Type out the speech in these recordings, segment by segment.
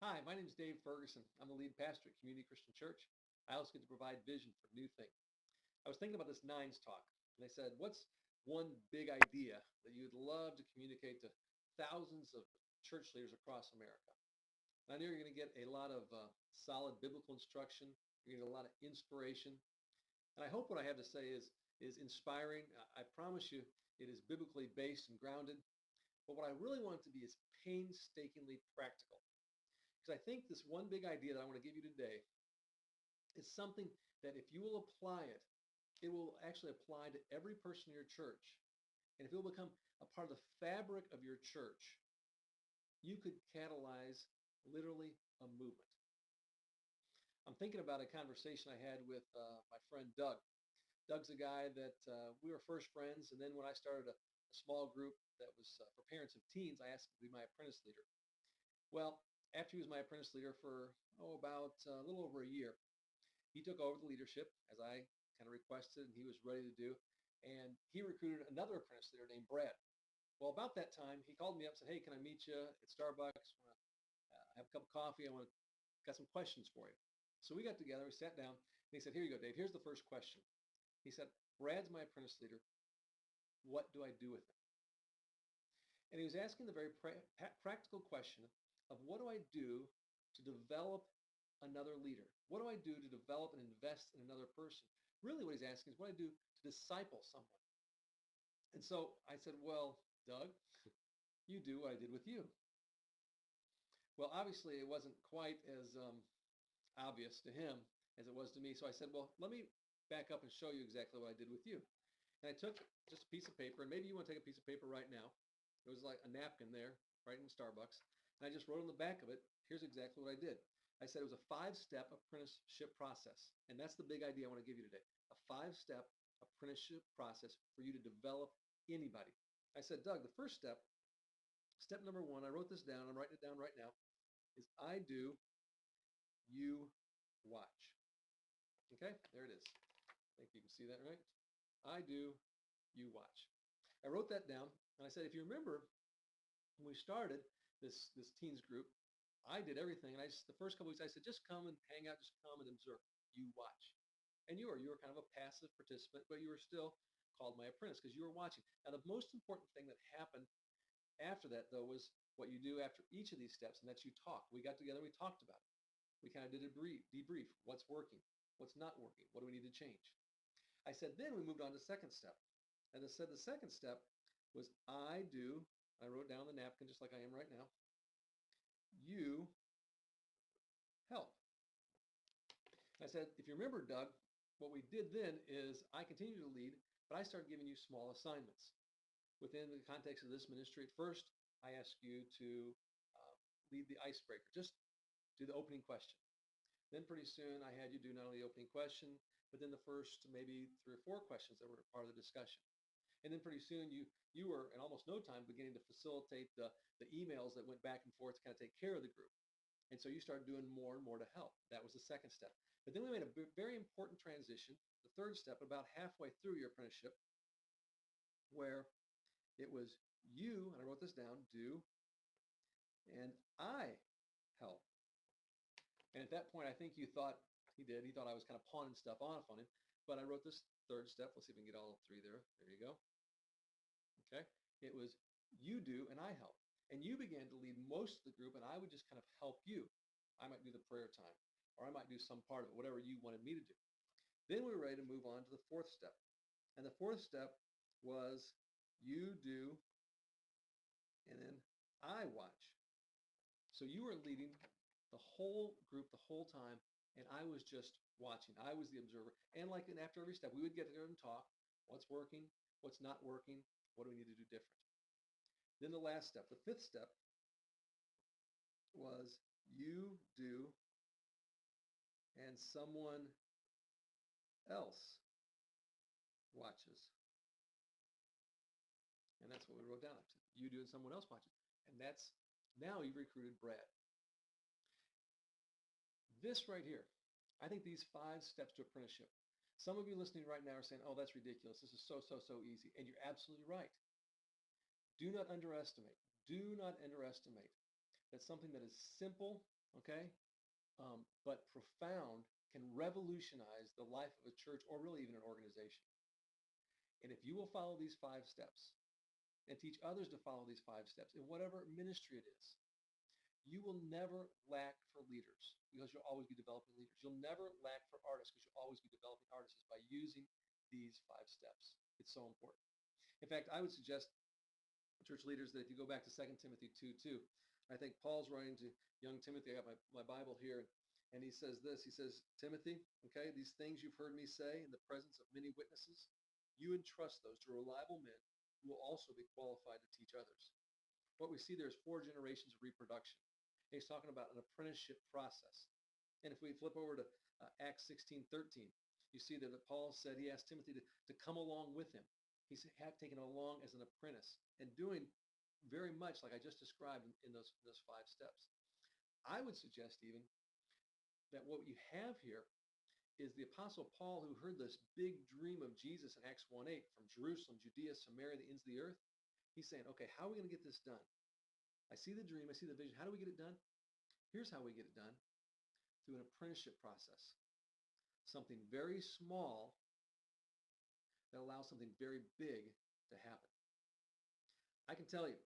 Hi, my name is Dave Ferguson. I'm the lead pastor at Community Christian Church. I also get to provide vision for new things. I was thinking about this Nines talk, and I said, what's one big idea that you'd love to communicate to thousands of church leaders across America? And I know you're going to get a lot of solid biblical instruction. You're going to get a lot of inspiration. And I hope what I have to say is inspiring. I promise you it is biblically based and grounded. But what I really want it to be is painstakingly practical. Because I think this one big idea that I want to give you today is something that if you will apply it, it will actually apply to every person in your church. And if it will become a part of the fabric of your church, you could catalyze literally a movement. I'm thinking about a conversation I had with my friend Doug. Doug's a guy that we were first friends, and then when I started a small group that was for parents of teens, I asked him to be my apprentice leader. Well, after he was my apprentice leader for about a little over a year, he took over the leadership as I kind of requested and he was ready to do. And he recruited another apprentice leader named Brad. Well, about that time, he called me up and said, hey, can I meet you at Starbucks? I want to have a cup of coffee. Got some questions for you. So we got together, we sat down, and he said, here you go, Dave. Here's the first question. He said, Brad's my apprentice leader. What do I do with him? And he was asking the very practical question of what do I do to develop another leader? What do I do to develop and invest in another person? Really what he's asking is what do I do to disciple someone? And so I said, well, Doug, you do what I did with you. Well, obviously it wasn't quite as obvious to him as it was to me. So I said, well, let me back up and show you exactly what I did with you. And I took just a piece of paper, and maybe you want to take a piece of paper right now. It was like a napkin there, right in Starbucks. And I just wrote on the back of it, here's exactly what I did. I said it was a 5-step apprenticeship process. And that's the big idea I want to give you today. A 5-step apprenticeship process for you to develop anybody. I said, Doug, the first step, step number 1, I wrote this down, I'm writing it down right now, is I do, you watch. Okay, there it is. I think you can see that, right? I do, you watch. I wrote that down, and I said, if you remember, when we started this teens group, I did everything, and the first couple weeks I said, just come and hang out, just come and observe. You watch. And you were kind of a passive participant, but you were still called my apprentice because you were watching. Now, the most important thing that happened after that, though, was what you do after each of these steps, and that's you talk. We got together, we talked about it. We kind of did a debrief. What's working? What's not working? What do we need to change? I said, then we moved on to the second step. And I said the second step was I do, I wrote down the napkin just like I am right now, you help. I said, if you remember, Doug, what we did then is I continued to lead, but I started giving you small assignments. Within the context of this ministry, at first, I asked you to lead the icebreaker. Just do the opening question. Then pretty soon I had you do not only the opening question, but then the first maybe 3 or 4 questions that were part of the discussion. And then pretty soon you were, in almost no time, beginning to facilitate the emails that went back and forth to kind of take care of the group. And so you started doing more and more to help. That was the second step. But then we made a very important transition, the third step, about halfway through your apprenticeship, where it was you, and I wrote this down, do, and I help. And at that point, I think you thought he thought I was kind of pawning stuff off on him. But I wrote this third step. Let's see if we can get all 3 there. There you go. Okay. It was you do and I help. And you began to lead most of the group, and I would just kind of help you. I might do the prayer time, or I might do some part of it, whatever you wanted me to do. Then we were ready to move on to the fourth step. And the fourth step was you do, and then I watch. So you were leading the whole group the whole time, and I was just watching. I was the observer. And after every step, we would get together and talk. What's working? What's not working? What do we need to do different? Then the last step, the fifth step, was you do and someone else watches. And that's what we wrote down. You do and someone else watches. And that's, now you've recruited Brad. This right here, I think these 5 steps to apprenticeship. Some of you listening right now are saying, oh, that's ridiculous. This is so easy. And you're absolutely right. Do not underestimate that something that is simple, okay? But profound, can revolutionize the life of a church or really even an organization. And if you will follow these 5 steps and teach others to follow these 5 steps in whatever ministry it is, you will never lack for leaders because you'll always be developing leaders. You'll never lack for artists because you'll always be developing artists by using these 5 steps. It's so important. In fact, I would suggest church leaders that if you go back to 2 Timothy 2:2, I think Paul's writing to young Timothy. I got my Bible here, and he says this. He says, Timothy, okay, these things you've heard me say in the presence of many witnesses, you entrust those to reliable men who will also be qualified to teach others. What we see there is 4 generations of reproduction. And he's talking about an apprenticeship process. And if we flip over to Acts 16:13, you see that Paul said he asked Timothy to come along with him. He's taken along as an apprentice and doing very much like I just described in those 5 steps. I would suggest even that what you have here is the Apostle Paul, who heard this big dream of Jesus in Acts 1:8 from Jerusalem, Judea, Samaria, the ends of the earth. He's saying, okay, how are we going to get this done? I see the dream, I see the vision. How do we get it done? Here's how we get it done: through an apprenticeship process. Something very small that allows something very big to happen. I can tell you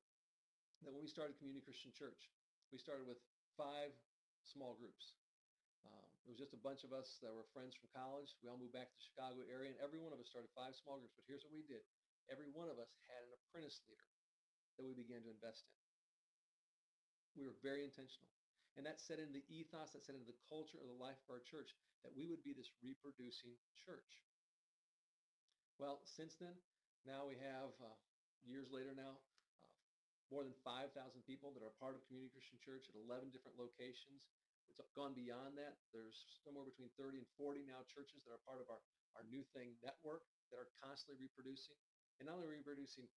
that when we started Community Christian Church, we started with 5 small groups. It was just a bunch of us that were friends from college. We all moved back to the Chicago area, and every one of us started 5 small groups. But here's what we did. Every one of us had an apprentice leader that we began to invest in. We were very intentional. And that set into the ethos, that set into the culture of the life of our church, that we would be this reproducing church. Well, since then, now we have, years later now, more than 5,000 people that are part of Community Christian Church at 11 different locations. It's gone beyond that. There's somewhere between 30 and 40 now churches that are part of our New Thing network that are constantly reproducing. And not only reproducing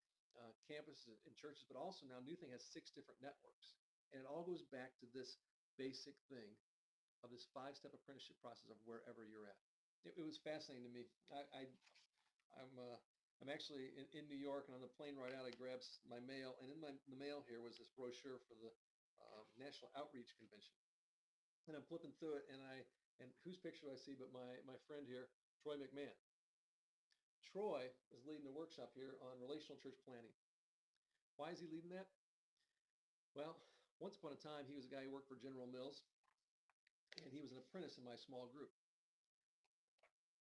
campuses and churches, but also now New Thing has 6 different networks. And it all goes back to this basic thing of this 5-step apprenticeship process of wherever you're at. It was fascinating to me. I'm actually in New York, and on the plane right out, I grabbed my mail, and in the mail here was this brochure for the National Outreach Convention. And I'm flipping through it, and whose picture do I see but my friend here, Troy McMahon. Troy is leading a workshop here on relational church planning. Why is he leading that? Well, once upon a time, he was a guy who worked for General Mills, and he was an apprentice in my small group.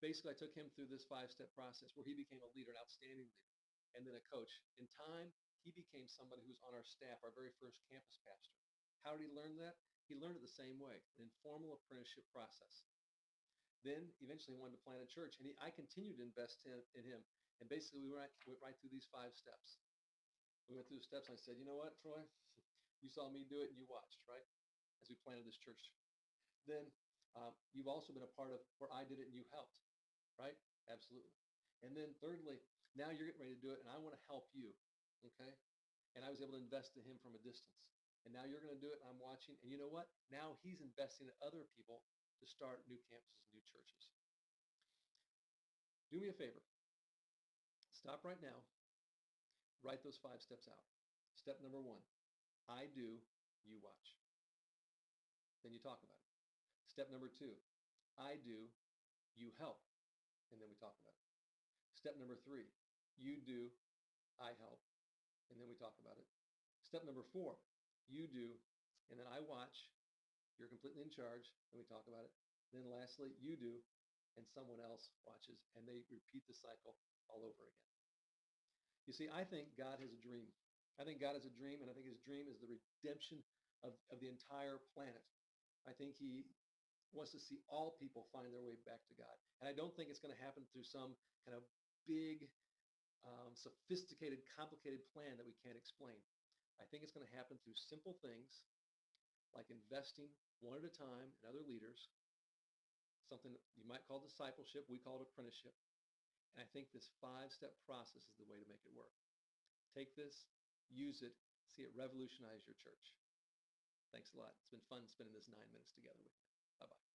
Basically, I took him through this 5-step process where he became a leader, an outstanding leader, and then a coach. In time, he became somebody who was on our staff, our very first campus pastor. How did he learn that? He learned it the same way, an informal apprenticeship process. Then, eventually, he wanted to plant a church, and I continued to invest in him. And basically, we went right through these 5 steps. We went through the steps, and I said, you know what, Troy? You saw me do it, and you watched, right, as we planted this church. Then you've also been a part of where I did it and you helped. Right? Absolutely. And then thirdly, now you're getting ready to do it, and I want to help you, okay? And I was able to invest in him from a distance. And now you're going to do it, and I'm watching. And you know what? Now he's investing in other people to start new campuses, new churches. Do me a favor. Stop right now. Write those 5 steps out. Step number 1, I do, you watch. Then you talk about it. Step number 2, I do, you help. And then we talk about it. Step number 3, you do, I help, and then we talk about it. Step number 4, you do, and then I watch, you're completely in charge, and we talk about it. Then lastly, you do, and someone else watches, and they repeat the cycle all over again. You see, I think God has a dream. I think God has a dream, and I think his dream is the redemption of the entire planet. I think he wants to see all people find their way back to God. And I don't think it's going to happen through some kind of big, sophisticated, complicated plan that we can't explain. I think it's going to happen through simple things like investing one at a time in other leaders, something you might call discipleship, we call it apprenticeship. And I think this 5-step process is the way to make it work. Take this, use it, see it revolutionize your church. Thanks a lot. It's been fun spending this 9 minutes together with you. Bye-bye.